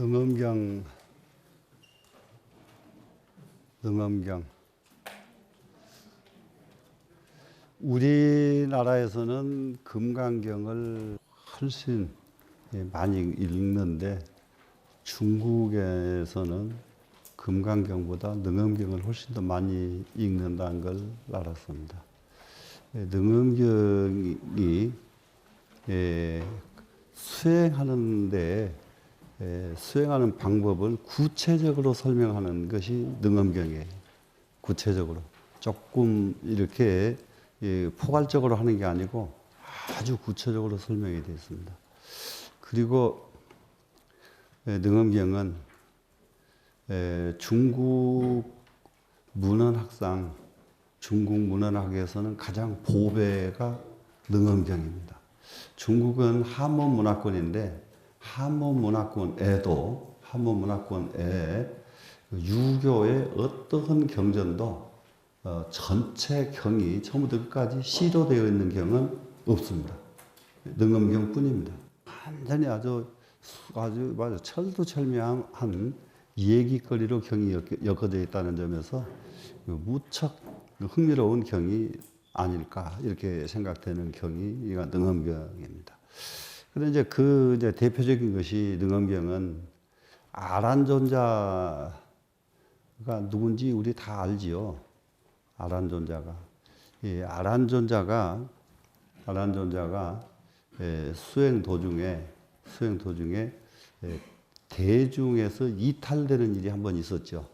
능엄경, 능엄경. 우리나라에서는 금강경을 훨씬 많이 읽는데 중국에서는 금강경보다 능엄경을 훨씬 더 많이 읽는다는 걸 알았습니다. 능엄경이 수행하는 방법을 구체적으로 설명하는 것이 능엄경이에요. 구체적으로. 조금 이렇게 포괄적으로 하는 게 아니고 아주 구체적으로 설명이 되어 있습니다. 그리고 능엄경은 중국 문헌학상, 중국 문헌학에서는 가장 보배가 능엄경입니다. 중국은 한문 문화권인데 한문 문화권에 유교의 어떠한 경전도 전체 경이 처음부터 끝까지 시로 되어 있는 경은 없습니다. 능엄경뿐입니다. 완전히 아주 철두철미한 얘기거리로 경이 엮어져 있다는 점에서 무척 흥미로운 경이 아닐까 이렇게 생각되는 경이 능엄경입니다. 그런데 이제 대표적인 것이 능엄경은 아란존자가 누군지 우리 다 알지요. 아란존자가. 이 아란존자가 수행 도중에 대중에서 이탈되는 일이 한 번 있었죠.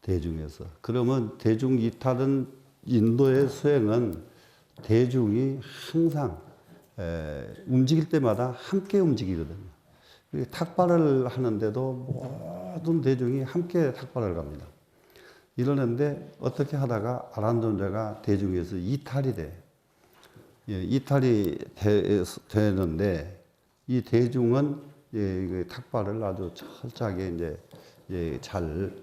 대중에서. 그러면 대중 이탈은 인도의 수행은 대중이 항상 움직일 때마다 함께 움직이거든요. 탁발을 하는데도 모든 대중이 함께 탁발을 갑니다. 이러는데 어떻게 하다가 아란존자가 대중에서 이탈이 돼. 이탈이 되는데 이 대중은 탁발을 아주 철저하게 잘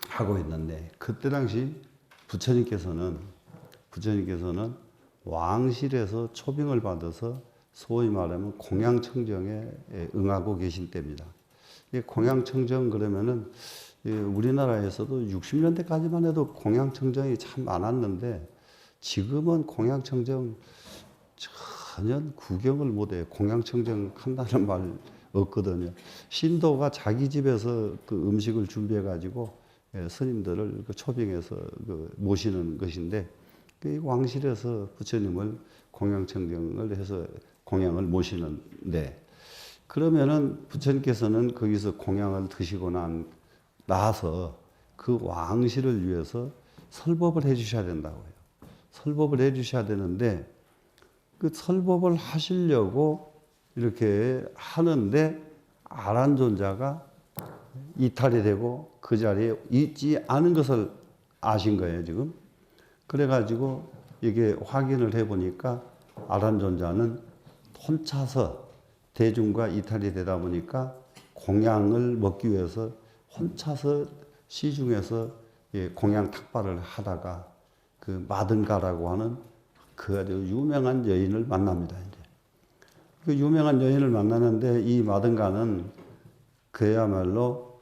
하고 있는데 그때 당시 부처님께서는 왕실에서 초빙을 받아서 소위 말하면 공양청정에 응하고 계신 때입니다. 공양청정 그러면은 우리나라에서도 60년대까지만 해도 공양청정이 참 많았는데 지금은 공양청정 전혀 구경을 못해요. 공양청정 한다는 말 없거든요. 신도가 자기 집에서 그 음식을 준비해 가지고 스님들을 초빙해서 모시는 것인데 왕실에서 부처님을 공양청정을 해서 공양을 모시는데 그러면은 부처님께서는 거기서 공양을 드시고 나서 그 왕실을 위해서 설법을 해 주셔야 된다고요. 설법을 해 주셔야 되는데 그 설법을 하시려고 이렇게 하는데 아란존자가 이탈이 되고 그 자리에 있지 않은 것을 아신 거예요, 지금. 그래가지고 이게 확인을 해보니까 아란존자는 혼자서 대중과 이탈이 되다 보니까 공양을 먹기 위해서 혼자서 시중에서 공양 탁발을 하다가 그 마든가라고 하는 그 아주 유명한 여인을 만납니다. 이제 그 유명한 여인을 만나는데 이 마든가는 그야말로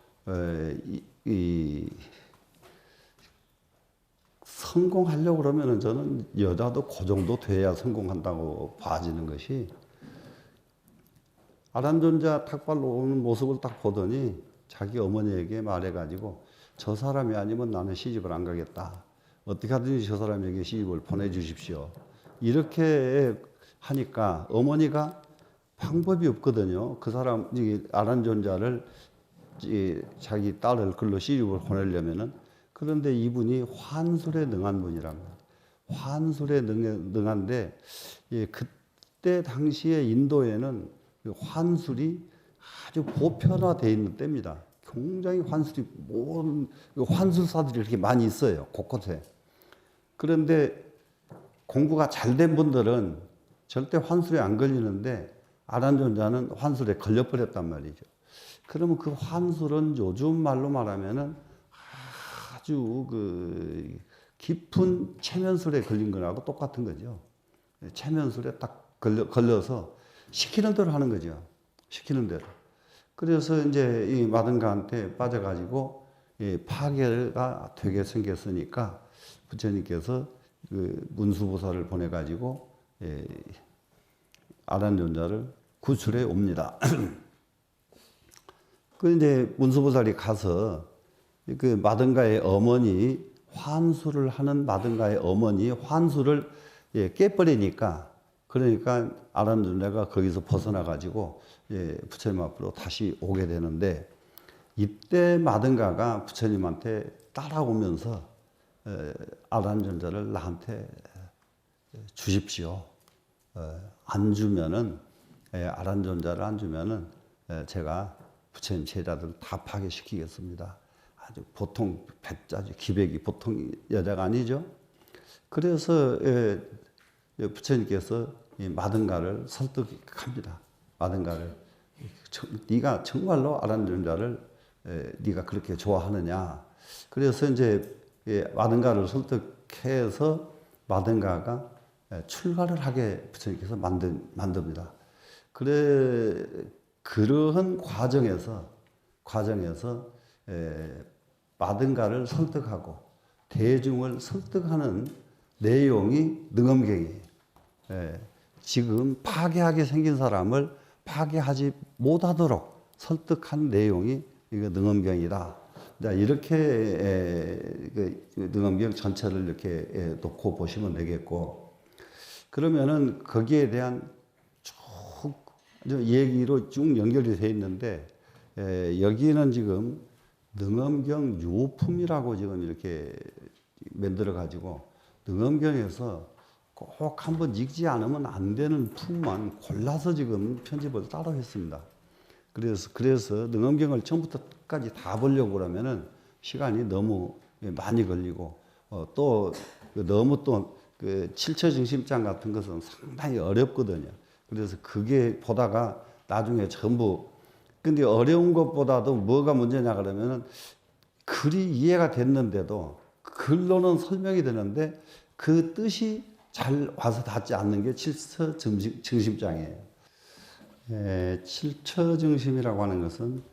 성공하려고 그러면은 저는 여자도 그 정도 돼야 성공한다고 봐지는 것이 아란존자 탁발로 오는 모습을 딱 보더니 자기 어머니에게 말해가지고 저 사람이 아니면 나는 시집을 안 가겠다. 어떻게 하든지 저 사람에게 시집을 보내주십시오. 이렇게 하니까 어머니가 방법이 없거든요. 그 사람, 아란존자를 자기 딸을 글로 시집을 보내려면은 그런데 이분이 환술에 능한 분이랍니다. 환술에 능한데 그때 당시에 인도에는 환술이 아주 보편화되어 있는 때입니다. 굉장히 환술사들이 이렇게 많이 있어요. 곳곳에. 그런데 공부가 잘 된 분들은 절대 환술에 안 걸리는데 아란존자는 환술에 걸려버렸단 말이죠. 그러면 그 환술은 요즘 말로 말하면은 아주 깊은 체면술에 걸린 거라고 똑같은 거죠. 체면술에 딱 걸려서 시키는 대로 하는 거죠. 시키는 대로. 그래서 이제 이 마등가한테 빠져가지고 파괴가 되게 생겼으니까 부처님께서 그 문수보살을 보내가지고 아란존자를 구출해 옵니다. 그 이제 문수보살이 가서 그 마등가의 어머니 환수를 하는 마등가의 어머니 환수를 깨버리니까 그러니까 아란존자가 거기서 벗어나 가지고 부처님 앞으로 다시 오게 되는데 이때 마등가가 부처님한테 따라오면서 아란존자를 나한테 주십시오. 안 주면은 아란존자를 안 주면은 제가 부처님 제자들 다 파괴시키겠습니다. 아주 보통 배짜지 기백이 보통 여자가 아니죠. 그래서 부처님께서 마등가를 설득합니다. 마등가를 네가 정말로 아란존자를 네가 그렇게 좋아하느냐. 그래서 이제 마등가를 설득해서 마등가가 출가를 하게 부처님께서 만듭니다. 그러한 과정에서 마등가를 설득하고 대중을 설득하는 내용이 능엄경이에요. 지금 파괴하게 생긴 사람을 파괴하지 못하도록 설득한 내용이 이거 능엄경이다. 이렇게 능엄경 전체를 이렇게 놓고 보시면 되겠고, 그러면은 거기에 대한 쭉 얘기로 쭉 연결이 되어 있는데 여기는 지금 능엄경 요품이라고 지금 이렇게 만들어 가지고 능엄경에서 꼭 한번 읽지 않으면 안 되는 품만 골라서 지금 편집을 따로 했습니다. 그래서 능엄경을 처음부터 끝까지 다 보려고 그러면은 시간이 너무 많이 걸리고 또 너무 그 칠처증심장 같은 것은 상당히 어렵거든요. 그래서 그게 보다가 나중에 전부 근데 어려운 것보다도 뭐가 문제냐 그러면은 글이 이해가 됐는데도 글로는 설명이 되는데 그 뜻이 잘 와서 닿지 않는 게 칠처증심장이에요. 칠처증심이라고 하는 것은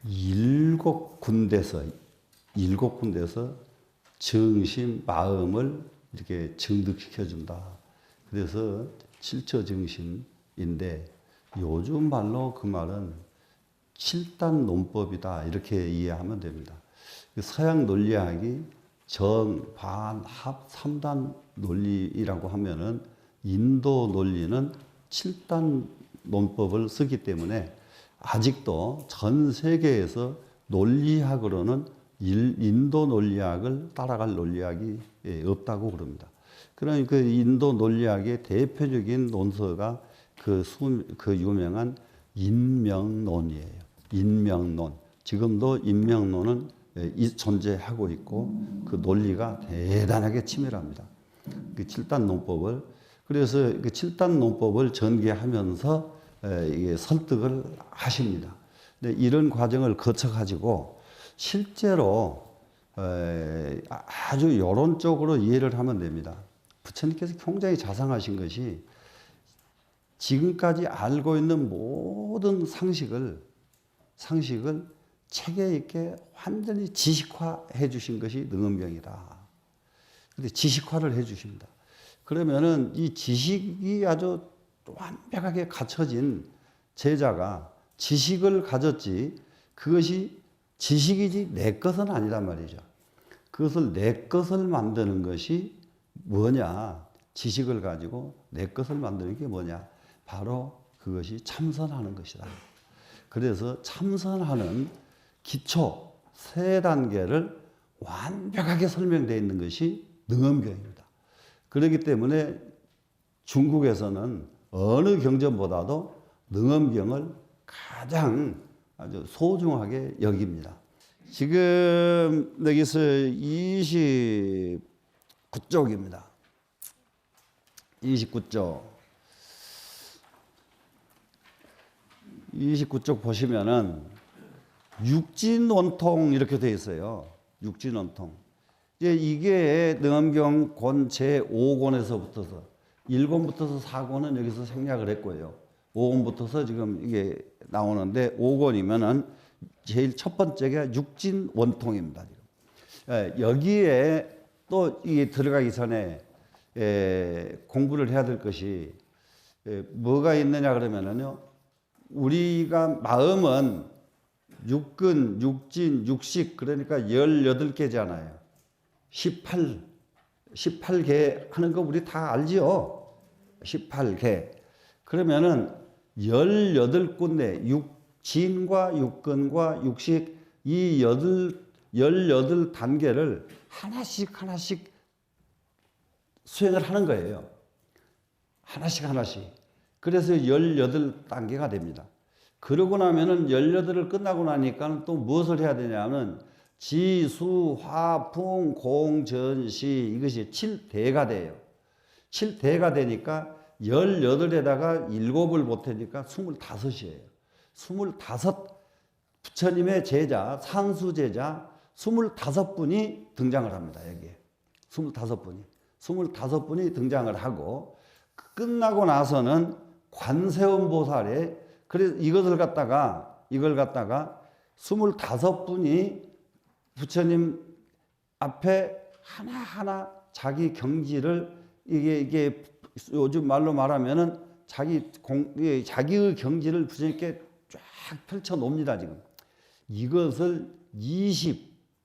일곱 군데서 정심, 마음을 이렇게 정득시켜준다. 그래서 칠처증심인데 요즘 말로 그 말은 칠단 논법이다. 이렇게 이해하면 됩니다. 서양 논리학이 정, 반, 합, 3단 논리라고 하면은 인도 논리는 7단 논법을 쓰기 때문에 아직도 전 세계에서 논리학으로는 인도 논리학을 따라갈 논리학이 없다고 그럽니다. 그러니까 그 인도 논리학의 대표적인 논서가 그 유명한 인명론이에요. 인명론. 지금도 인명론은 존재하고 있고 그 논리가 대단하게 치밀합니다. 그 7단 논법을 그래서 그 7단 논법을 전개하면서 이게 설득을 하십니다. 근데 이런 과정을 거쳐 가지고 실제로 아주 여론적으로 이해를 하면 됩니다. 부처님께서 굉장히 자상하신 것이 지금까지 알고 있는 모든 상식을 체계 있게 완전히 지식화해 주신 것이 능엄경이다. 근데 지식화를 해 주십니다. 그러면은 이 지식이 아주 완벽하게 갖춰진 제자가 지식을 가졌지 그것이 지식이지 내 것은 아니란 말이죠. 그것을 내 것을 만드는 것이 뭐냐? 지식을 가지고 내 것을 만드는 게 뭐냐? 바로 그것이 참선하는 것이다. 그래서 참선하는 기초 세 단계를 완벽하게 설명되어 있는 것이 능엄경입니다. 그렇기 때문에 중국에서는 어느 경전보다도 능엄경을 가장 아주 소중하게 여깁니다. 지금 여기서 29쪽입니다. 29쪽. 29쪽 보시면은 육진원통 이렇게 되어 있어요. 육진원통. 이게 능엄경 권 제5권에서부터서 1권부터서 4권은 여기서 생략을 했고요. 5권부터서 지금 이게 나오는데 5권이면은 제일 첫 번째가 육진 원통입니다. 지금. 여기에 또 이게 들어가기 전에 공부를 해야 될 것이 뭐가 있느냐 그러면은요. 우리가 마음은 육근, 육진, 육식 그러니까 18개잖아요. 18개 하는 거 우리 다 알지요. 18개. 그러면은 18군데 육진과 육근과 육식 이 18단계를 하나씩 수행을 하는 거예요. 하나씩. 그래서 18단계가 됩니다. 그러고 나면은 18을 끝나고 나니까 또 무엇을 해야 되냐면 지수, 화, 풍, 공, 전, 시 이것이 7대가 돼요. 7대가 되니까 18에다가 7을 보태니까 25이에요. 25 부처님의 제자, 상수 제자 25분이 등장을 합니다. 여기에 25분이 등장을 하고 끝나고 나서는 관세음 보살의 그래서 이걸 갖다가 25분이 부처님 앞에 하나하나 자기 경지를 이게 요즘 말로 말하면은 자기의 경지를 부처님께 쫙 펼쳐 놓습니다. 지금 이것을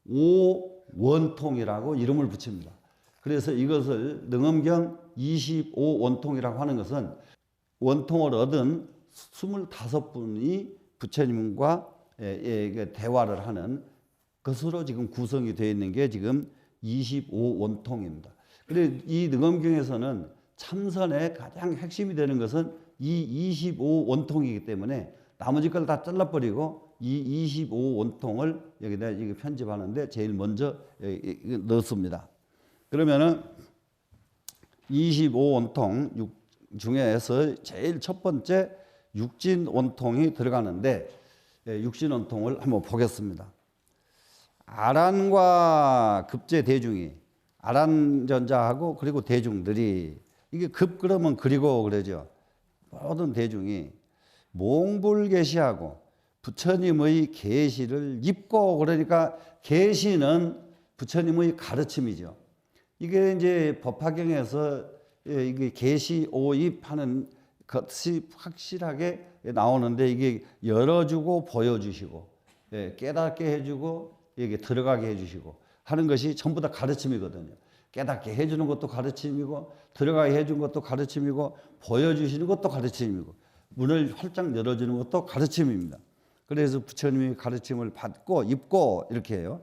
25원통이라고 이름을 붙입니다. 그래서 이것을 능엄경 25원통이라고 하는 것은 원통을 얻은 25분이 부처님과 대화를 하는 것으로 지금 구성이 되어 있는 게 지금 25원통입니다. 그래서 이 능엄경에서는 참선의 가장 핵심이 되는 것은 이 25원통이기 때문에 나머지 걸 다 잘라버리고 이 25원통을 여기다 이거 편집하는데 제일 먼저 넣습니다. 그러면은 25원통 중에서 제일 첫 번째 육진원통이 들어가는데 육진원통을 한번 보겠습니다. 아란과 급제 대중이 아란전자하고 그리고 대중들이 이게 급 그러면 그리고 그러죠. 모든 대중이 몽불계시하고 부처님의 계시를 입고 그러니까 계시는 부처님의 가르침이죠. 이게 이제 법화경에서 이게 계시 오입하는 것이 확실하게 나오는데 이게 열어주고 보여주시고 깨닫게 해주고 이게 들어가게 해주시고 하는 것이 전부 다 가르침이거든요. 깨닫게 해주는 것도 가르침이고 들어가게 해주는 것도 가르침이고 보여주시는 것도 가르침이고 문을 활짝 열어주는 것도 가르침입니다. 그래서 부처님이 가르침을 받고 입고 이렇게 해요.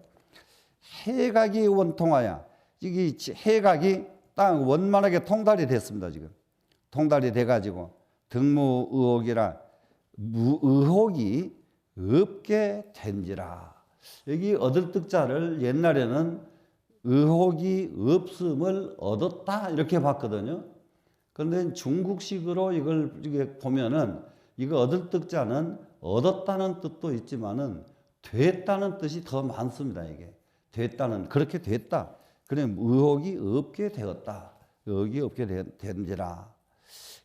해각이 원통하야 이게 해각이 딱 원만하게 통달이 됐습니다. 지금 통달이 돼가지고 등무의혹이라 의혹이 없게 된지라. 여기 얻을 득자를 옛날에는 의혹이 없음을 얻었다 이렇게 봤거든요. 그런데 중국식으로 이걸 보면은 이거 얻을 득자는 얻었다는 뜻도 있지만은 됐다는 뜻이 더 많습니다. 이게 됐다는 그렇게 됐다. 그래 의혹이 없게 되었다. 의혹이 없게 된지라.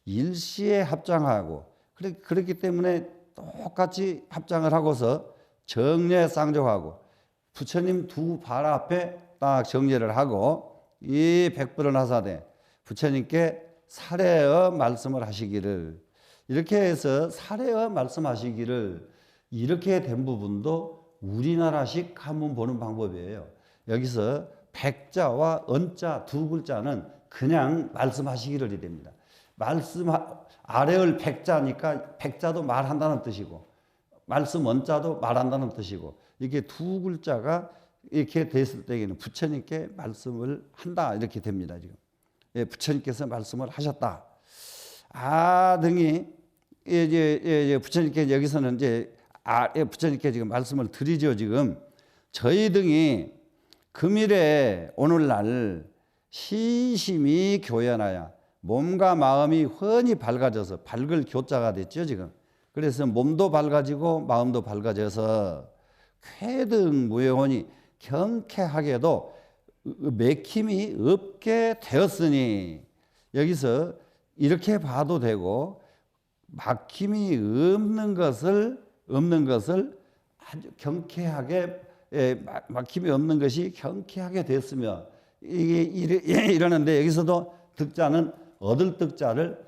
일시에 합장하고 그렇기 때문에 똑같이 합장을 하고서 정례 쌍족하고 부처님 두 발 앞에 딱 정례를 하고 이 백불을 하사되 부처님께 사례어 말씀을 하시기를 이렇게 해서 사례어 말씀하시기를 이렇게 된 부분도 우리나라식 한번 보는 방법이에요. 여기서 백자와 언자 두 글자는 그냥 말씀하시기를 됩니다. 아래을 백자니까 백자도 말한다는 뜻이고 말씀 언자도 말한다는 뜻이고 이게 두 글자가 이렇게 됐을 때에는 부처님께 말씀을 한다 이렇게 됩니다. 지금 부처님께서 말씀을 하셨다. 등이 이제 부처님께 여기서는 이제 부처님께 지금 말씀을 드리죠. 지금 저희 등이 금일에 오늘날 시심이 교연하여 몸과 마음이 훤히 밝아져서 밝을 교자가 됐죠. 지금 그래서 몸도 밝아지고 마음도 밝아져서 쾌등 무효하니 경쾌하게도 맥힘이 없게 되었으니 여기서 이렇게 봐도 되고 막힘이 없는 것을 아주 경쾌하게 막힘이 없는 것이 경쾌하게 됐으며 이게 이러는데 여기서도 득자는 얻을 득자를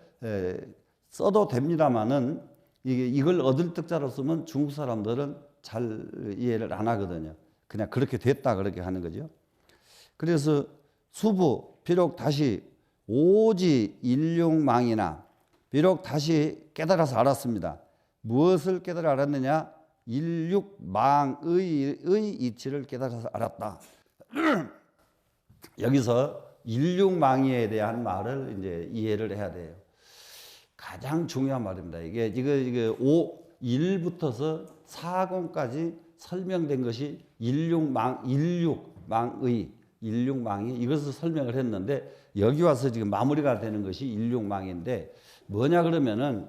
써도 됩니다만은 이걸 얻을 득자로 쓰면 중국 사람들은 잘 이해를 안 하거든요. 그냥 그렇게 됐다 그렇게 하는 거죠. 그래서 수부 비록 다시 오지 일육망이나 비록 다시 깨달아서 알았습니다. 무엇을 깨달아 알았느냐? 일육망의 이치를 깨달아서 알았다. 여기서 일육망의에 대한 말을 이제 이해를 해야 돼요. 가장 중요한 말입니다. 이게 1부터서 4권까지 설명된 것이 일육망의 이것을 설명을 했는데 여기 와서 지금 마무리가 되는 것이 일육망인데 뭐냐 그러면은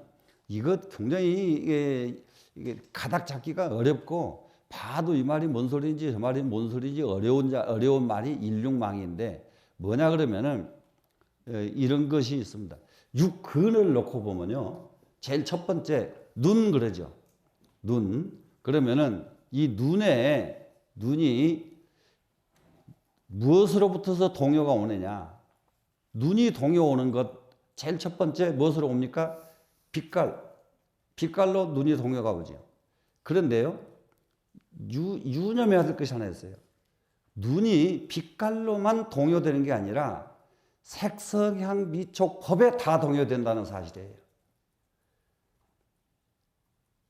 이것 굉장히 이게 가닥 잡기가 어렵고 봐도 이 말이 뭔 소리인지 저 말이 뭔 소리인지 어려운 말이 일육망인데 뭐냐 그러면은 이런 것이 있습니다. 육근을 놓고 보면요. 제일 첫 번째 눈 그러죠. 눈. 그러면은 이 눈이 무엇으로부터서 동요가 오느냐? 눈이 동요 오는 것 제일 첫 번째 무엇으로 옵니까? 빛깔로 눈이 동요가 오죠. 그런데요. 유념해야 될 것이 하나 있어요. 눈이 빛깔로만 동요되는 게 아니라 색성향 미촉 법에 다 동요된다는 사실이에요.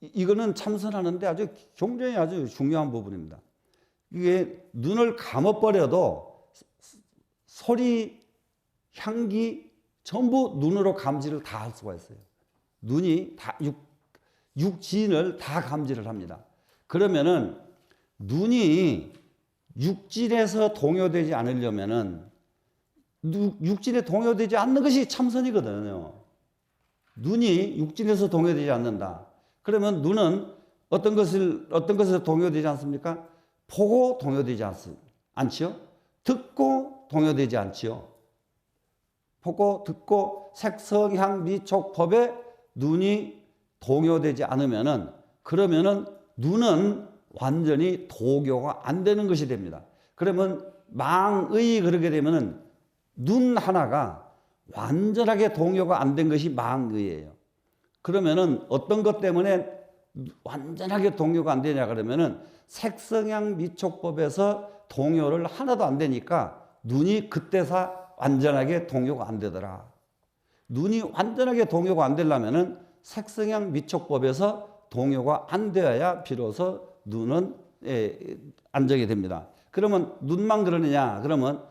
이거는 참선하는데 굉장히 아주 중요한 부분입니다. 이게 눈을 감아버려도 소리, 향기 전부 눈으로 감지를 다 할 수가 있어요. 눈이 다 육진을 다 감지를 합니다. 그러면은 눈이 육진에서 동요되지 않으려면은 육진에 동요되지 않는 것이 참선이거든요. 눈이 육진에서 동요되지 않는다. 그러면 눈은 어떤 것에서 동요되지 않습니까? 보고 동요되지 않지요? 듣고 동요되지 않지요? 보고 듣고 색성향 미촉 법에 눈이 동요되지 않으면은 그러면은 눈은 완전히 도교가 안 되는 것이 됩니다. 그러면 망의 그렇게 되면은 눈 하나가 완전하게 동요가 안 된 것이 망의예요. 그러면은 어떤 것 때문에 완전하게 동요가 안 되냐 그러면은 색성향 미촉법에서 동요를 하나도 안 되니까 눈이 그때서 완전하게 동요가 안 되더라. 눈이 완전하게 동요가 안 되려면은 색성향 미촉법에서 동요가 안 되어야 비로소 눈은 안정이 됩니다. 그러면 눈만 그러느냐? 그러면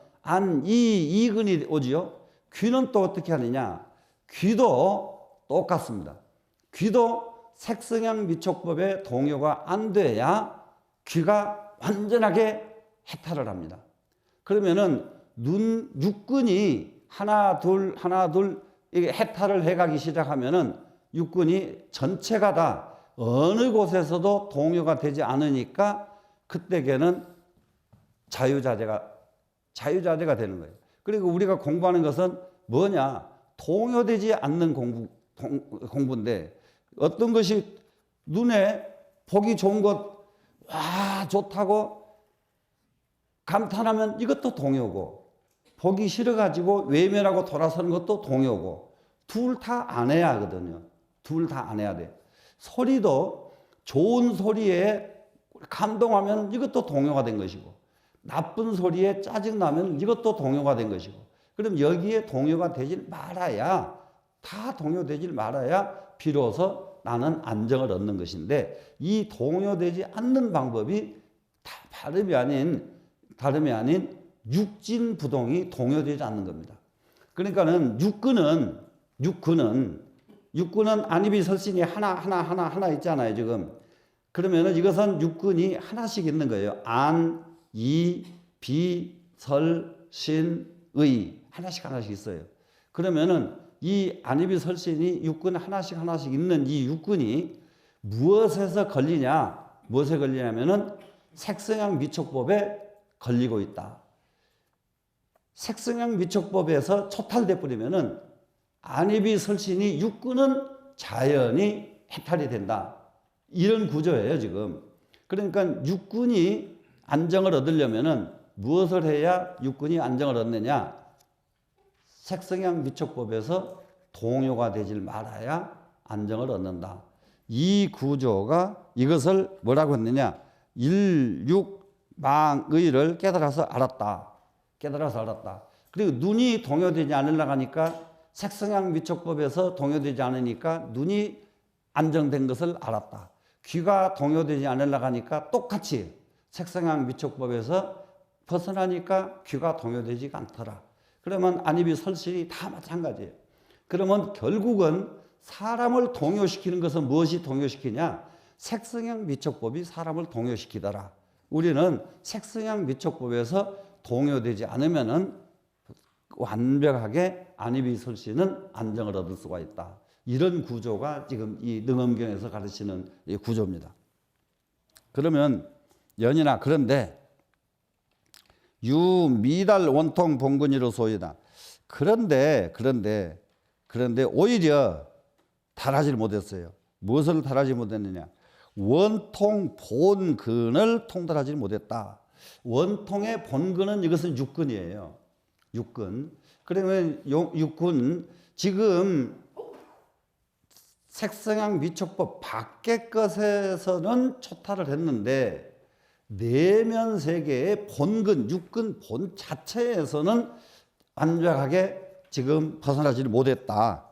이근이 오지요. 귀는 또 어떻게 하느냐? 귀도 똑같습니다. 귀도 색성향 미촉법에 동요가 안 돼야 귀가 완전하게 해탈을 합니다. 그러면은 육근이 하나 둘 이게 해탈을 해가기 시작하면은 육근이 전체가 다 어느 곳에서도 동요가 되지 않으니까 그때에는 자유자재가 되는 거예요. 그리고 우리가 공부하는 것은 뭐냐? 동요되지 않는 공부인데 어떤 것이 눈에 보기 좋은 것, 와, 좋다고 감탄하면 이것도 동요고, 보기 싫어가지고 외면하고 돌아서는 것도 동요고, 둘 다 안 해야 하거든요. 둘 다 안 해야 돼. 소리도 좋은 소리에 감동하면 이것도 동요가 된 것이고, 나쁜 소리에 짜증나면 이것도 동요가 된 것이고, 그럼 여기에 동요가 되질 말아야, 다 동요되질 말아야 비로소 나는 안정을 얻는 것인데 이 동요되지 않는 방법이 다름이 아닌 육진부동이 동요되지 않는 겁니다. 그러니까는 육근은 안입이 설신이 하나 있잖아요, 지금. 그러면은 이것은 육근이 하나씩 있는 거예요. 안, 이, 비, 설, 신, 의. 하나씩 있어요. 그러면은 이 안입이 설신이 육근 하나씩 있는 이 육근이 무엇에 걸리냐면은 색성향 미촉법에 걸리고 있다. 색성향 미촉법에서 초탈돼 버리면은 안입이 설신이 육근은 자연이 해탈이 된다. 이런 구조예요, 지금. 그러니까 육군이 안정을 얻으려면은 무엇을 해야 육군이 안정을 얻느냐? 색성향 미촉법에서 동요가 되질 말아야 안정을 얻는다. 이 구조가 이것을 뭐라고 했느냐? 일육망의를 깨달아서 알았다. 깨달아서 알았다. 그리고 눈이 동요되지 않으려고 하니까 색성향 미촉법에서 동요되지 않으니까 눈이 안정된 것을 알았다. 귀가 동요되지 않으려고 하니까 똑같이 색성향 미촉법에서 벗어나니까 귀가 동요되지가 않더라. 그러면 안입이 설실이 다 마찬가지예요. 그러면 결국은 사람을 동요시키는 것은 무엇이 동요시키냐? 색성향 미촉법이 사람을 동요시키더라. 우리는 색성향 미촉법에서 동요되지 않으면은 완벽하게 안입이 설실은 안정을 얻을 수가 있다. 이런 구조가 지금 이 능엄경에서 가르치는 이 구조입니다. 그러면 연인아, 그런데 유미달 원통 본근이로 소이다. 그런데 오히려 달하지 못했어요. 무엇을 달하지 못했느냐? 원통 본근을 통달하지 못했다. 원통의 본근은 이것은 육근이에요. 육근. 그러면 육근 지금 색성향 미촉법 밖의 것에서는 초탈을 했는데 내면 세계의 본근, 육근 본 자체에서는 완벽하게 지금 벗어나지를 못했다.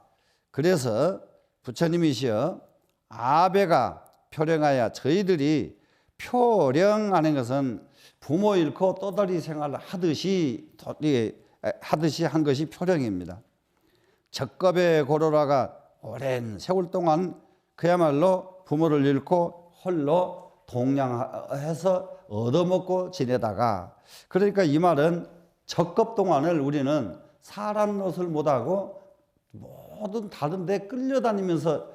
그래서 부처님이시여 아베가 표령하여 저희들이 표령하는 것은 부모 잃고 떠돌이 생활을 하듯이 한 것이 표령입니다. 적겁의 고로라가 오랜 세월 동안 그야말로 부모를 잃고 홀로 동양해서 얻어먹고 지내다가, 그러니까 이 말은 적겁 동안을 우리는 사람 노릇을 못하고 모든 다른 데 끌려다니면서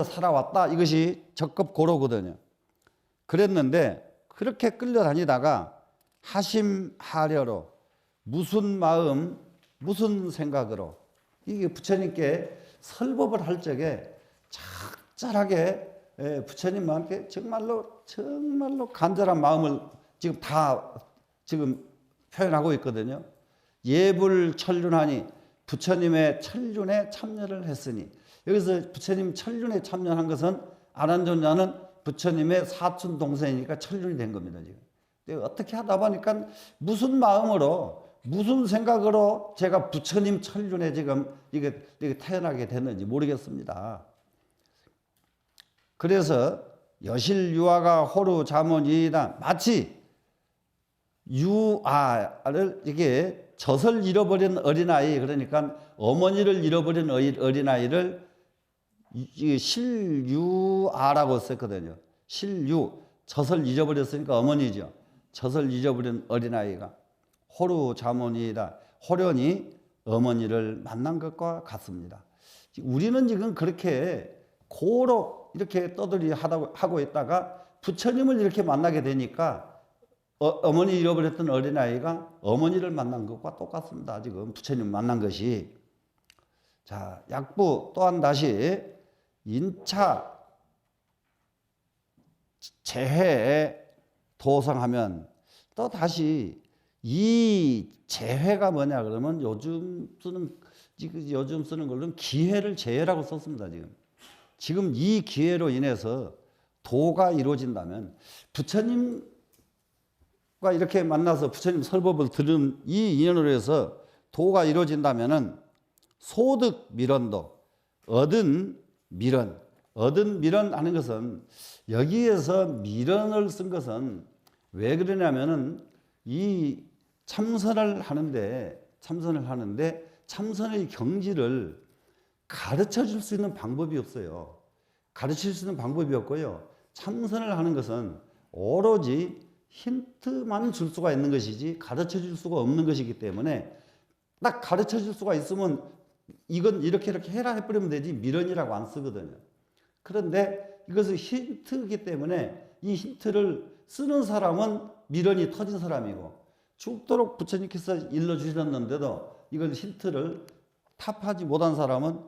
살아왔다. 이것이 적겁 고로거든요. 그랬는데 그렇게 끌려다니다가 하심하려로 무슨 마음 무슨 생각으로 이게 부처님께 설법을 할 적에 적절하게 부처님한테 정말로 간절한 마음을 지금 표현하고 있거든요. 예불 천륜하니 부처님의 천륜에 참여를 했으니, 여기서 부처님 천륜에 참여한 것은 아난존자는 부처님의 사촌 동생이니까 천륜이 된 겁니다. 지금 어떻게 하다 보니까 무슨 마음으로 무슨 생각으로 제가 부처님 천륜에 지금 이게 태어나게 됐는지 모르겠습니다. 그래서 여실유아가 호루 자문이다. 마치 유아를 이게 젖을 잃어버린 어린아이, 그러니까 어머니를 잃어버린 어린아이를 실유아라고 썼거든요. 실유, 젖을 잊어버렸으니까 어머니죠. 젖을 잊어버린 어린아이가 호루 자문이다. 호련히 어머니를 만난 것과 같습니다. 우리는 지금 그렇게 고로 이렇게 떠들이 하고 있다가 부처님을 이렇게 만나게 되니까 어머니 잃어버렸던 어린아이가 어머니를 만난 것과 똑같습니다. 지금 부처님 만난 것이. 자, 약부 또한 다시 인차 재회에 도성하면 또 다시 이 재회가 뭐냐 그러면 요즘 쓰는 걸로는 기회를 재회라고 썼습니다. 지금 이 기회로 인해서 도가 이루어진다면, 부처님과 이렇게 만나서 부처님 설법을 들은 이 인연으로 해서 도가 이루어진다면은 소득 미련도, 얻은 미련 하는 것은, 여기에서 미련을 쓴 것은 왜 그러냐면은 이 참선을 하는데 참선의 경지를 가르쳐 줄 수 있는 방법이 없어요. 가르칠 수 있는 방법이 없고요. 참선을 하는 것은 오로지 힌트만 줄 수가 있는 것이지 가르쳐 줄 수가 없는 것이기 때문에, 딱 가르쳐 줄 수가 있으면 이건 이렇게 해라 해버리면 되지 미련이라고 안 쓰거든요. 그런데 이것은 힌트이기 때문에 이 힌트를 쓰는 사람은 미련이 터진 사람이고, 죽도록 부처님께서 일러주셨는데도 이걸 힌트를 탑하지 못한 사람은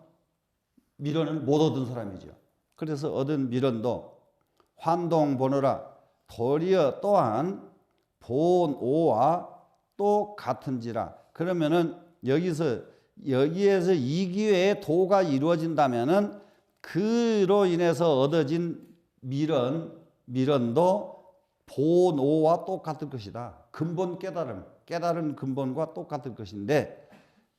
미련을 못 얻은 사람이죠. 그래서 얻은 미련도 환동 보느라 도리어 또한 본오와 또 같은지라. 그러면은 여기에서 이 기회에 도가 이루어진다면은 그로 인해서 얻어진 미련도 본오와 똑같을 것이다. 근본 깨달은 근본과 똑같을 것인데,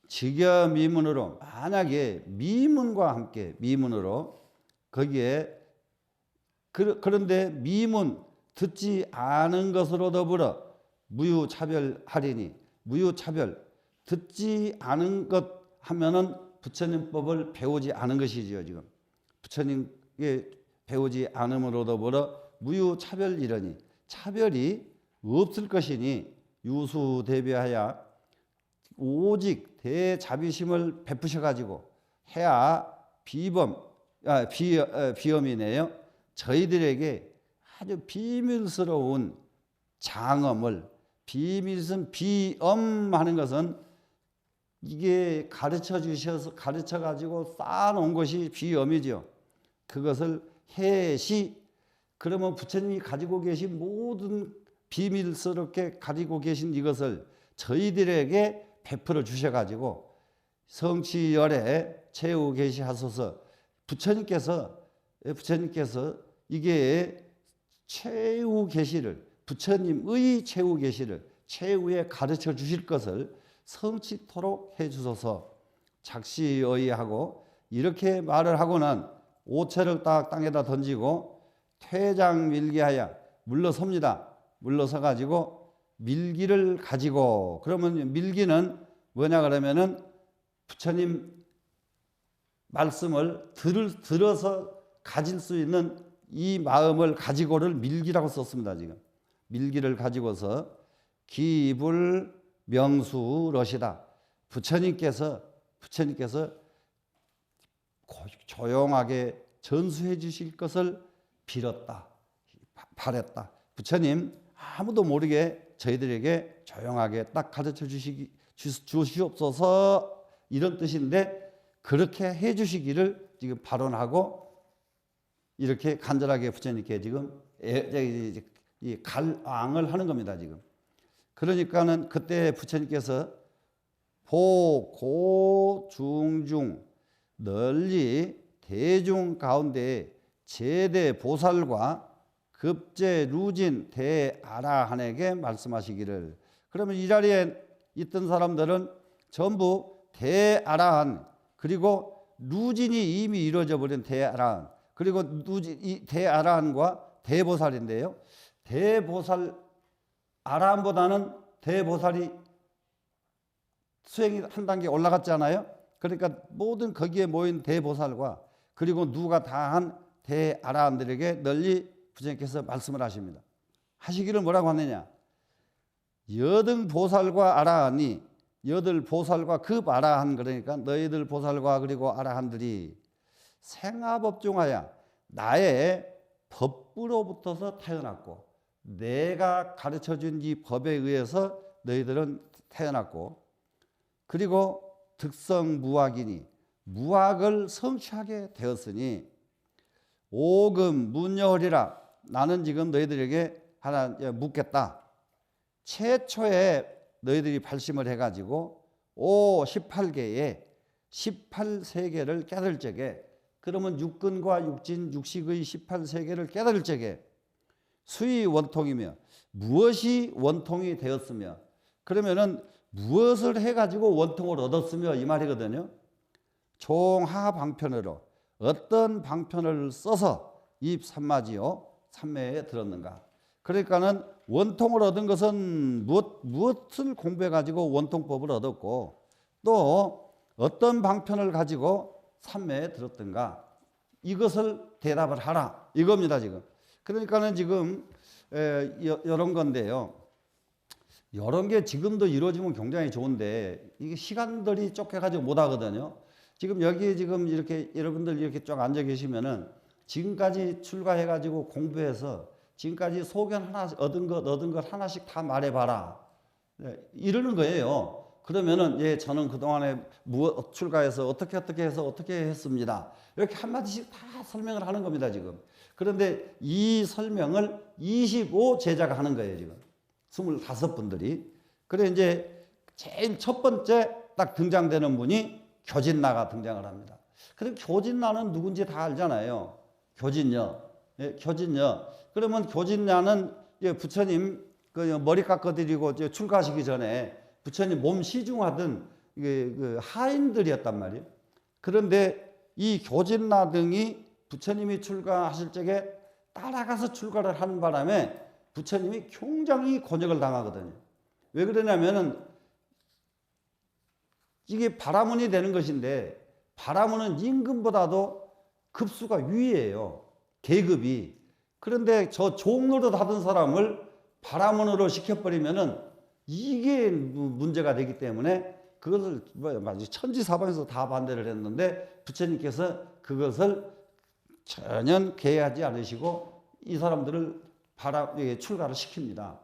직여미문으로, 만약에 미문과 함께 미문으로 거기에 그런데 미문 듣지 않은 것으로 더불어 무유차별하리니, 무유차별 듣지 않은 것 하면은 부처님법을 배우지 않은 것이지요. 지금 부처님께 배우지 않음으로 더불어 무유차별이러니, 차별이 없을 것이니 유수대비하여 오직 대자비심을 베푸셔가지고 해야 비엄이네요. 저희들에게 아주 비밀스러운 장엄을, 비엄하는 것은 이게 가르쳐가지고 쌓아놓은 것이 비엄이죠. 그것을 해시, 그러면 부처님이 가지고 계신 모든 비밀스럽게 가지고 계신 이것을 저희들에게 베풀어 주셔가지고 성취열에 채우 계시하소서. 부처님께서 이게 최후 계시를, 부처님의 최후 계시를 최후에 가르쳐 주실 것을 성취토록 해 주소서. 작시의하고 이렇게 말을 하고는 오체를 딱 땅에다 던지고 퇴장 밀기하여 물러섭니다. 물러서 가지고 밀기를 가지고, 그러면 밀기는 뭐냐 그러면은 부처님 말씀을 들어서 가질 수 있는 이 마음을 가지고를 밀기라고 썼습니다. 지금 밀기를 가지고서 기불 명수러시다. 부처님께서 조용하게 전수해 주실 것을 빌었다, 바랬다. 부처님 아무도 모르게 저희들에게 조용하게 딱 가르쳐 주시옵소서, 이런 뜻인데, 그렇게 해 주시기를 지금 발언하고 이렇게 간절하게 부처님께 지금 갈왕을 하는 겁니다. 지금 그러니까는 그때 부처님께서 보고중중 널리 대중 가운데 제대 보살과 급제 루진 대아라한에게 말씀하시기를. 그러면 이 자리에 있던 사람들은 전부 대아라한, 그리고 루진이 이미 이루어져 버린 대아라한, 그리고 이 대아라한과 대보살인데요. 대보살, 아라한보다는 대보살이 수행이 한 단계 올라갔잖아요. 그러니까 모든 거기에 모인 대보살과 그리고 누가 다한 대아라한들에게 널리 부처님께서 말씀을 하십니다. 하시기를 뭐라고 하느냐. 여등 보살과 아라한이, 여들 보살과 급 아라한, 그러니까 너희들 보살과 그리고 아라한들이 생화법중하여 나의 법부로부터서 태어났고, 내가 가르쳐준 이 법에 의해서 너희들은 태어났고, 그리고 득성무학이니 무학을 성취하게 되었으니 오금 문여하리라. 나는 지금 너희들에게 하나 묻겠다. 최초에 너희들이 발심을 해가지고 18개의 18세계를 깨달을 적에, 그러면 육근과 육진 육식의 18세계를 깨달을 적에 수의 원통이며 무엇이 원통이 되었으며, 그러면은 무엇을 해가지고 원통을 얻었으며, 이 말이거든요. 종하 방편으로 어떤 방편을 써서 이 삼마지요 삼매에 들었는가. 그러니까는 원통을 얻은 것은 무엇을 공부해 가지고 원통법을 얻었고, 또 어떤 방편을 가지고 삼매에 들었던가, 이것을 대답을 하라, 이겁니다. 지금 그러니까는 지금 이런 건데요. 이런 게 지금도 이루어지면 굉장히 좋은데, 이게 시간들이 쫓겨가지고 못 하거든요. 지금 여기 지금 이렇게 여러분들 이렇게 쫙 앉아 계시면은 지금까지 출가해가지고 공부해서 지금까지 소견 하나 얻은 것 하나씩 다 말해봐라, 이러는 거예요. 그러면은 예, 저는 그동안에 출가해서 어떻게 해서 어떻게 했습니다. 이렇게 한마디씩 다 설명을 하는 겁니다, 지금. 그런데 이 설명을 25 제자가 하는 거예요, 지금. 25분들이. 그래 이제 제일 첫 번째 딱 등장되는 분이 교진나가 등장을 합니다. 그럼 교진나는 누군지 다 알잖아요. 교진녀. 예, 교진녀. 그러면 교진녀는 예, 부처님 그 머리 깎아드리고 출가하시기 전에 부처님 몸 시중하던 그 하인들이었단 말이에요. 그런데 이 교진나 등이 부처님이 출가하실 적에 따라가서 출가를 하는 바람에 부처님이 굉장히 곤욕을 당하거든요. 왜 그러냐면은 이게 바라문이 되는 것인데 바라문은 임금보다도 급수가 위에요. 계급이. 그런데 저 종노릇 하던 사람을 바라문으로 시켜버리면은 이게 문제가 되기 때문에 그것을 천지사방에서 다 반대를 했는데 부처님께서 그것을 전혀 개의하지 않으시고 이 사람들을 출가를 시킵니다.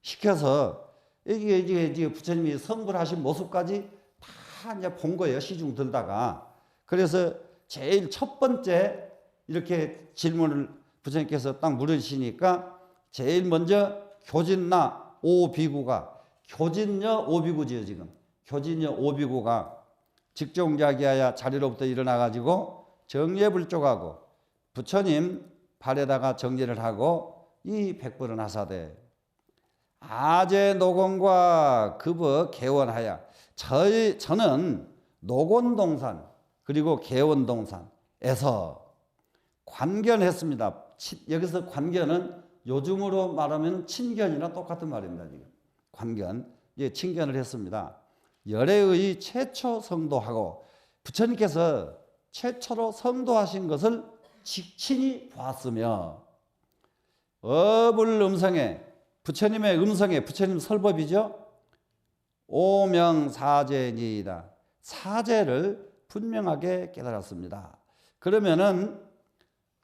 시켜서 이게 부처님이 성불하신 모습까지 다 이제 본 거예요. 시중 들다가. 그래서 제일 첫 번째 이렇게 질문을 부처님께서 딱 물으시니까 제일 먼저 교진나 오비구가 교진녀 오비구지요, 지금. 교진녀 오비구가 직종자기하여 자리로부터 일어나가지고 정예불족하고 부처님 발에다가 정리를 하고 이 백불은 하사대 아제 노건과 급어 개원하여 저는 노건동산 그리고 개원동산에서 관견했습니다. 여기서 관견은 요즘으로 말하면 친견이나 똑같은 말입니다. 지금 관견, 예, 친견을 했습니다. 열애의 최초 성도하고 부처님께서 최초로 성도하신 것을 직친이 봤으며 업을 음성에 부처님의 음성에 부처님 설법이죠. 오명사제니이다. 사제를 분명하게 깨달았습니다. 그러면은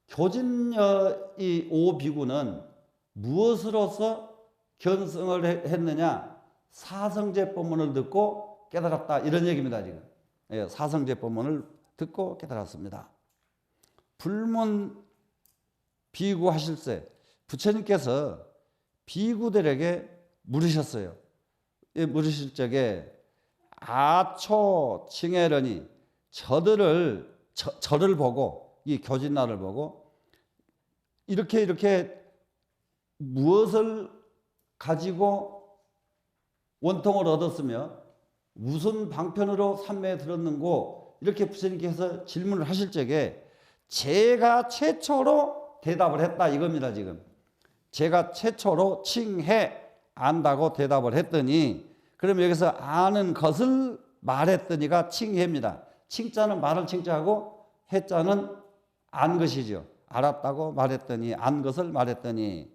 교진녀 이 오비구는 무엇으로서 견성을 했느냐? 사성제법문을 듣고 깨달았다. 이런 얘기입니다, 지금. 예, 사성제법문을 듣고 깨달았습니다. 불문 비구 하실세 부처님께서 비구들에게 물으셨어요. 예, 물으실 적에 아초 칭해러니 저를 보고 이 교진나를 보고 이렇게 무엇을 가지고 원통을 얻었으며 무슨 방편으로 삼매에 들었는고 이렇게 부처님께서 질문을 하실 적에 제가 최초로 대답을 했다 이겁니다. 지금 제가 최초로 칭해 안다고 대답을 했더니 그럼 여기서 아는 것을 말했더니가 칭해입니다. 칭자는 말을 칭자하고 해자는 안 것이죠. 알았다고 말했더니 안 것을 말했더니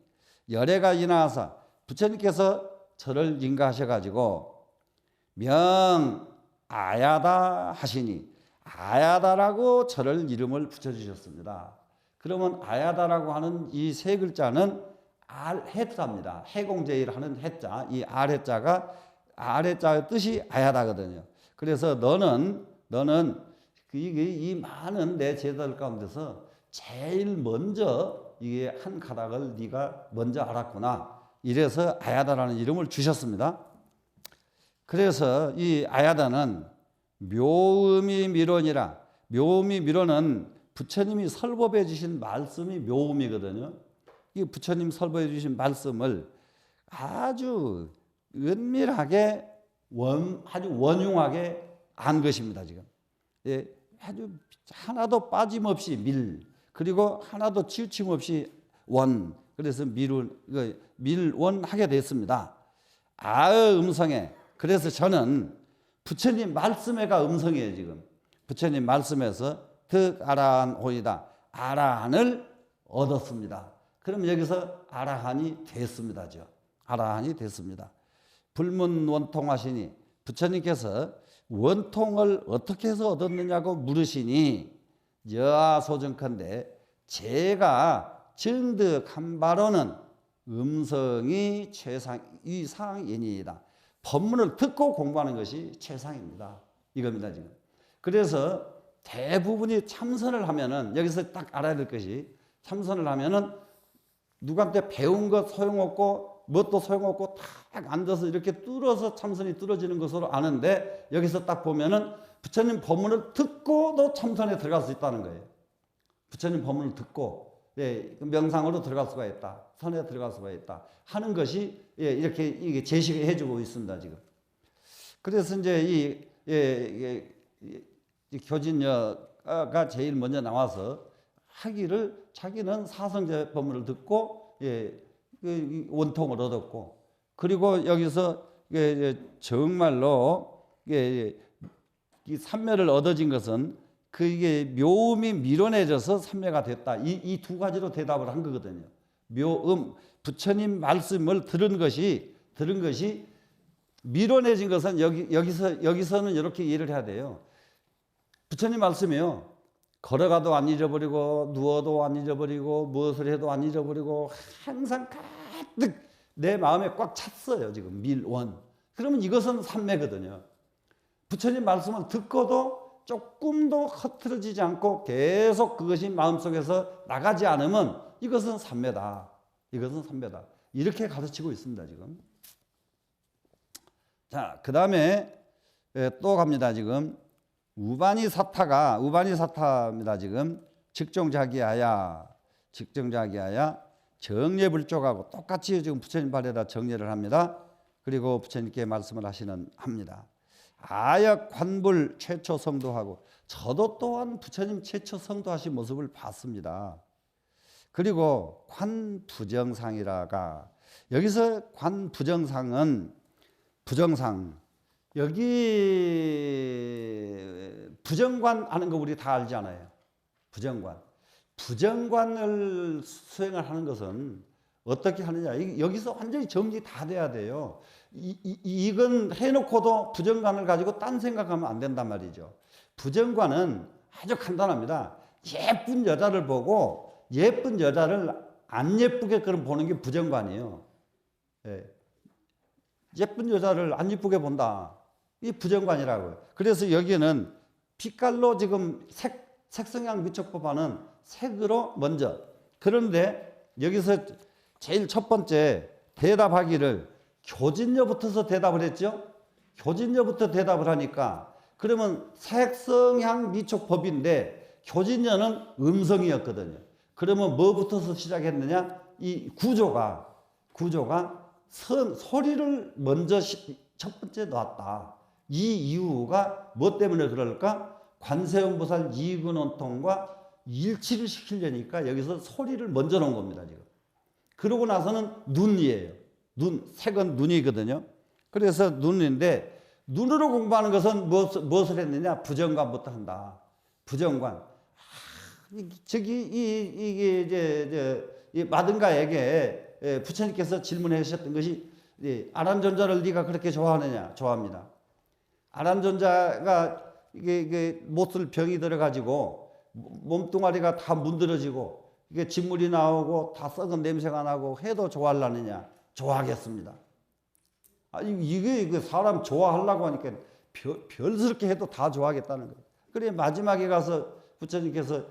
열애가 인하사 부처님께서 저를 인가하셔가지고 명 아야다 하시니 아야다라고 저를 이름을 붙여주셨습니다. 그러면 아야다라고 하는 이 세 글자는 알해자입니다. 해공제일 하는 해자, 이 알해자가 알해자의 뜻이 아야다거든요. 그래서 너는 이 많은 내 제자들 가운데서 제일 먼저 이게 한 가닥을 네가 먼저 알았구나. 이래서 아야다라는 이름을 주셨습니다. 그래서 이 아야다는 묘음이 미론이라 묘음이 미론은 부처님이 설법해 주신 말씀이 묘음이거든요. 이 부처님 설법해 주신 말씀을 아주 은밀하게 아주 원흉하게 안 것입니다. 지금 예, 아주 하나도 빠짐없이 그리고 하나도 치우침 없이 원 그래서 밀원하게 됐습니다. 아의 음성에 그래서 저는 부처님 말씀에가 음성이에요. 지금 부처님 말씀에서 득아라한호이다. 아라한을 얻었습니다. 그럼 여기서 아라한이 됐습니다. 아라한이 됐습니다. 불문원통하시니 부처님께서 원통을 어떻게 해서 얻었느냐고 물으시니 여하소정컨대 제가 증득한 바로는 음성이 이상이니이다. 법문을 듣고 공부하는 것이 최상입니다. 이겁니다, 지금. 그래서 대부분이 참선을 하면은, 여기서 딱 알아야 될 것이, 참선을 하면은 누구한테 배운 것 소용없고 뭣도 소용없고 딱 앉아서 이렇게 뚫어서 참선이 뚫어지는 것으로 아는데, 여기서 딱 보면은 부처님 법문을 듣고도 참선에 들어갈 수 있다는 거예요. 부처님 법문을 듣고, 예, 명상으로 들어갈 수가 있다, 선에 들어갈 수가 있다 하는 것이, 예, 이렇게 이게 제시해 주고 있습니다, 지금. 그래서 이제 이 교진여가 제일 먼저 나와서 하기를, 자기는 사성제 법문을 듣고, 예, 원통을 얻었고, 그리고 여기서 정말로 이 삼매를 얻어진 것은 그게 묘음이 밀어내져서 삼매가 됐다. 이 두 가지로 대답을 한 거거든요. 묘음, 부처님 말씀을 들은 것이 밀어내진 것은 여기서는 이렇게 이해를 해야 돼요. 부처님 말씀이요, 걸어가도 안 잊어버리고, 누워도 안 잊어버리고, 무엇을 해도 안 잊어버리고, 항상 가득 내 마음에 꽉 찼어요, 지금 밀원. 그러면 이것은 삼매거든요. 부처님 말씀을 듣고도 조금도 흐트러지지 않고 계속 그것이 마음속에서 나가지 않으면 이것은 삼매다. 이것은 삼매다. 이렇게 가르치고 있습니다, 지금. 자, 그 다음에 또 갑니다, 지금. 우바니 사타입니다, 지금. 직종자기하야 정례불족하고 똑같이 지금 부처님 발에다 정례를 합니다. 그리고 부처님께 말씀을 합니다. 아역 관불 최초 성도하고, 저도 또한 부처님 최초 성도하신 모습을 봤습니다. 그리고 관부정상이라가, 여기서 관부정상은 부정상, 여기 부정관 하는 거 우리 다 알잖아요. 부정관을 수행을 하는 것은 어떻게 하느냐, 여기서 완전히 정리 다 돼야 돼요. 이건 해놓고도 부정관을 가지고 딴 생각하면 안 된단 말이죠. 부정관은 아주 간단합니다. 예쁜 여자를 보고 예쁜 여자를 안 예쁘게끔 보는 게 부정관이에요. 예. 예쁜 여자를 안 예쁘게 본다, 이게 부정관이라고요. 그래서 여기는 빛깔로 지금 색성향 미촉법하는 색으로 먼저, 그런데 여기서 제일 첫 번째 대답하기를 교진여부터서 대답을 했죠. 교진여부터 대답을 하니까, 그러면 색성향 미촉법인데 교진여는 음성이었거든요. 그러면 뭐부터서 시작했느냐, 이 구조가 소리를 먼저 첫 번째 놨다. 이 이유가 뭐 때문에 그럴까? 관세음보살 이근원통과 일치를 시키려니까 여기서 소리를 먼저 놓은 겁니다, 지금. 그러고 나서는 눈이에요. 색은 눈이거든요. 그래서 눈인데, 눈으로 공부하는 것은 무엇을 했느냐? 부정관부터 한다. 부정관. 이 마든가에게 부처님께서 질문하셨던 것이, 아란존자를 네가 그렇게 좋아하느냐? 좋아합니다. 아란존자가 이게 못을 병이 들어가지고 몸뚱아리가 다 문드러지고 이게 진물이 나오고 다 썩은 냄새가 나고 해도 좋아하려느냐? 좋아하겠습니다. 이게 사람 좋아하려고 하니까 별스럽게 해도 다 좋아하겠다는 거예요. 그래 마지막에 가서 부처님께서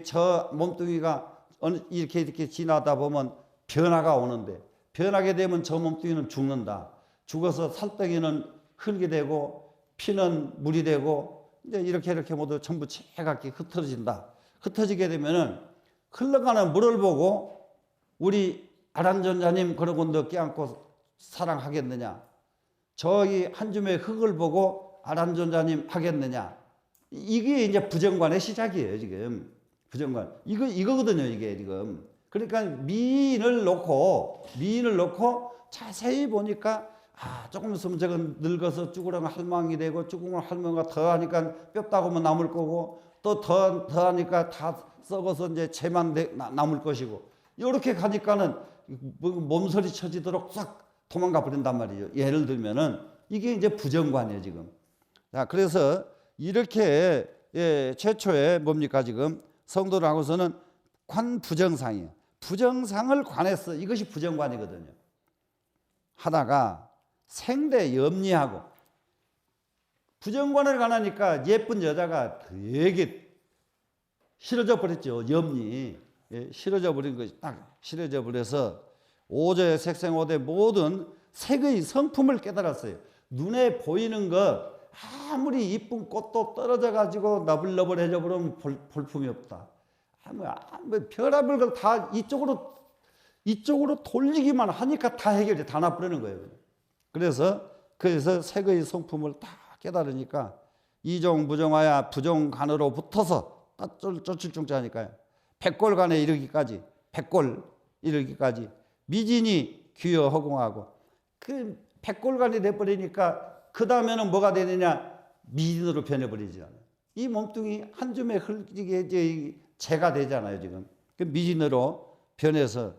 저 몸뚱이가 이렇게 지나다 보면 변화가 오는데, 변하게 되면 저 몸뚱이는 죽는다. 죽어서 살덩이는 흙이 되고 피는 물이 되고 이제 이렇게 모두 전부 채갑게 흩어진다. 흩어지게 되면은 흘러가는 물을 보고 우리 아란존자님 그러고 너 껴안고 사랑하겠느냐? 저기 한 줌의 흙을 보고 아란존자님 하겠느냐? 이게 이제 부정관의 시작이에요, 지금. 부정관. 이거거든요, 이게 지금. 그러니까 미인을 놓고 자세히 보니까, 조금 있으면 저건 늙어서 쭈그렁 할망이 되고, 쭈그렁 할망가 더 하니까 뼈 따구면 남을 거고, 또 더 하니까 다 썩어서 이제 채만 남을 것이고, 이렇게 가니까는 몸서리 쳐지도록 싹 도망가 버린단 말이죠. 예를 들면은, 이게 이제 부정관이에요, 지금. 자, 그래서 이렇게, 최초에 뭡니까, 지금? 성도를 하고서는 관부정상이에요. 부정상을 관했어. 이것이 부정관이거든요. 하다가 생대 염리하고 부정관을 가나니까 예쁜 여자가 되게 싫어져 버렸죠. 염리. 예, 싫어져 버린 것이 딱 싫어져 버려서 오조의 색생오대 모든 색의 성품을 깨달았어요. 눈에 보이는 것 아무리 이쁜 꽃도 떨어져 가지고 너블너블해져 버리면 볼품이 없다. 별의별 걸 다 이쪽으로 돌리기만 하니까 다 해결이 다 나버리는 거예요. 그래서 색의 성품을 다 깨달으니까 이종부정하야 부정간으로 붙어서 쩌출중자니까요. 백골간에 이르기까지 미진이 귀여 허공하고 그 백골간이 돼버리니까 그 다음에는 뭐가 되느냐? 미진으로 변해버리지 않아요. 이 몸뚱이 한 줌에 흘리게 이제 재가 되잖아요. 지금 그 미진으로 변해서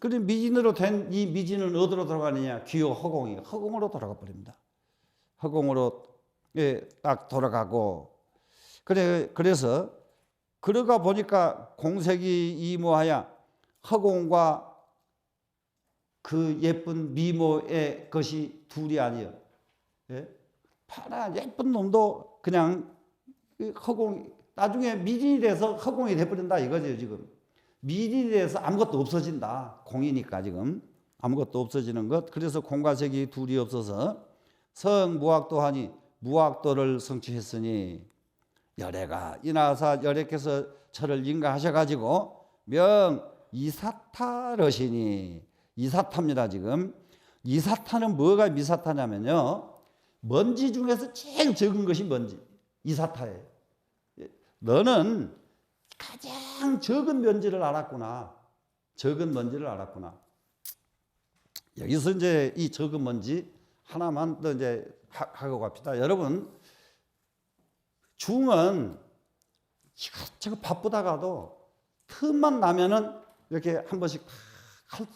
그래 미진으로 된 이 미진은 어디로 돌아가느냐? 귀여 허공으로 돌아가 버립니다. 허공으로 예, 딱 돌아가고 그래서 그러가 보니까 공색이 이모하야 허공과 그 예쁜 미모의 것이 둘이 아니요. 예? 파란 예쁜 놈도 그냥 나중에 미진이 돼서 허공이 돼버린다 이거죠 지금. 미진이 돼서 아무것도 없어진다. 공이니까 지금 아무것도 없어지는 것. 그래서 공과 색이 둘이 없어서 성무학도 하니 무학도를 성취했으니 열애가 이나사 열애께서 저를 인가하셔가지고 명 이사타러시니 이사타입니다 지금. 이사타는 뭐가 미사타냐면요 먼지 중에서 제일 적은 것이 먼지 이사타예요. 너는 가장 적은 먼지를 알았구나. 적은 먼지를 알았구나. 여기서 이제 이 적은 먼지 하나만 더 이제 하고 갑시다. 여러분 중은 이것저것 바쁘다가도 틈만 나면은 이렇게 한 번씩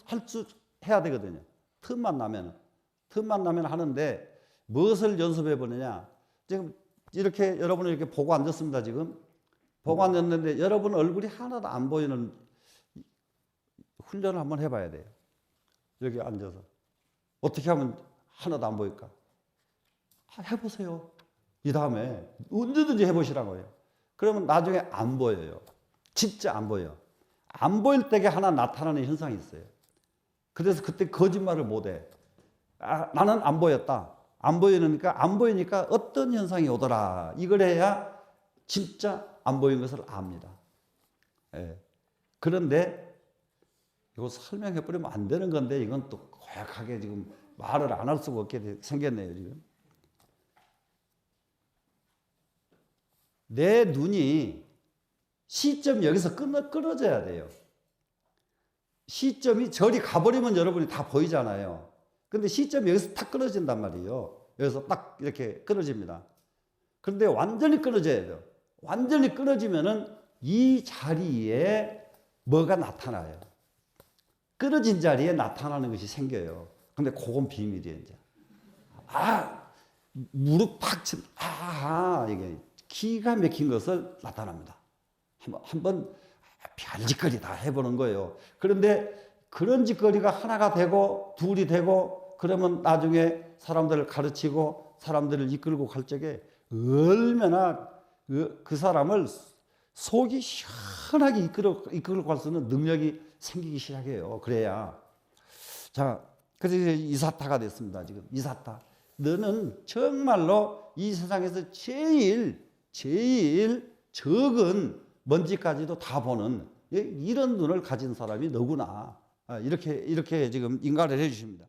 할 수 해야 되거든요. 틈만 나면 하는데 무엇을 연습해 보느냐. 지금 이렇게 여러분을 이렇게 보고 앉았습니다. 지금 보고 앉았는데 여러분 얼굴이 하나도 안 보이는 훈련을 한번 해봐야 돼요. 여기 앉아서 어떻게 하면 하나도 안 보일까? 해보세요. 이 다음에 언제든지 해보시라고요. 그러면 나중에 안 보여요. 진짜 안 보여. 안 보일 때에 하나 나타나는 현상이 있어요. 그래서 그때 거짓말을 못해. 나는 안 보였다. 안 보이니까 어떤 현상이 오더라. 이걸 해야 진짜 안 보인 것을 압니다. 예. 그런데 이거 설명해 버리면 안 되는 건데 이건 또 고약하게 지금 말을 안 할 수가 없게 생겼네요, 지금. 내 눈이 시점 여기서 끊어져야 돼요. 시점이 저리 가버리면 여러분이 다 보이잖아요. 근데 시점이 여기서 딱 끊어진단 말이에요. 여기서 딱 이렇게 끊어집니다. 그런데 완전히 끊어져야 돼요. 완전히 끊어지면은 이 자리에 뭐가 나타나요. 끊어진 자리에 나타나는 것이 생겨요. 근데 그건 비밀이에요, 이제. 무릎 팍 친, 이게 기가 막힌 것을 나타납니다. 한번 별짓거리 다 해보는 거예요. 그런데 그런 짓거리가 하나가 되고 둘이 되고 그러면 나중에 사람들을 가르치고 사람들을 이끌고 갈 적에 얼마나 그 사람을 속이 시원하게 이끌고 갈 수 있는 능력이 생기기 시작해요. 그래야. 자, 그래서 이제 이사타가 됐습니다. 지금 이사타. 너는 정말로 이 세상에서 제일 적은 먼지까지도 다 보는 이런 눈을 가진 사람이 너구나. 이렇게 지금 인가를 해 주십니다.